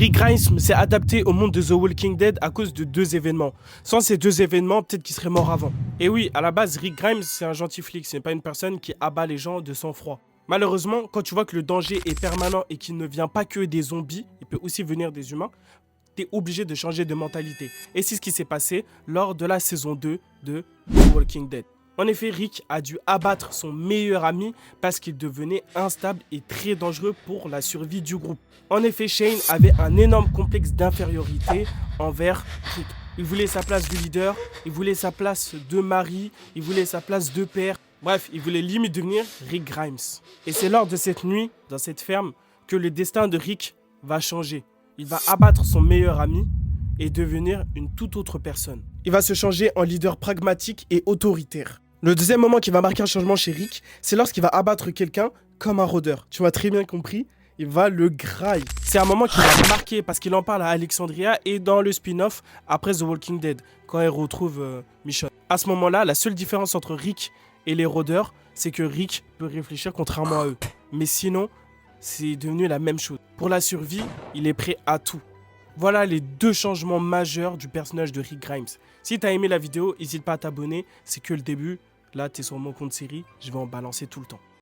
Rick Grimes s'est adapté au monde de The Walking Dead à cause de deux événements. Sans ces deux événements, peut-être qu'il serait mort avant. Et oui, à la base, Rick Grimes, c'est un gentil flic, ce n'est pas une personne qui abat les gens de sang-froid. Malheureusement, quand tu vois que le danger est permanent et qu'il ne vient pas que des zombies, il peut aussi venir des humains, t'es obligé de changer de mentalité. Et c'est ce qui s'est passé lors de la saison 2 de The Walking Dead. En effet, Rick a dû abattre son meilleur ami parce qu'il devenait instable et très dangereux pour la survie du groupe. En effet, Shane avait un énorme complexe d'infériorité envers Rick. Il voulait sa place de leader, il voulait sa place de mari, il voulait sa place de père. Bref, il voulait limite devenir Rick Grimes. Et c'est lors de cette nuit, dans cette ferme, que le destin de Rick va changer. Il va abattre son meilleur ami et devenir une toute autre personne. Il va se changer en leader pragmatique et autoritaire. Le deuxième moment qui va marquer un changement chez Rick, c'est lorsqu'il va abattre quelqu'un comme un rôdeur. Tu m'as très bien compris, il va le grailler. C'est un moment qui va marquer parce qu'il en parle à Alexandria et dans le spin-off après The Walking Dead, quand il retrouve Michonne. À ce moment-là, la seule différence entre Rick et les rôdeurs, c'est que Rick peut réfléchir contrairement à eux. Mais sinon, c'est devenu la même chose. Pour la survie, il est prêt à tout. Voilà les deux changements majeurs du personnage de Rick Grimes. Si t'as aimé la vidéo, n'hésite pas à t'abonner, c'est que le début. Là, t'es sur mon compte série, je vais en balancer tout le temps.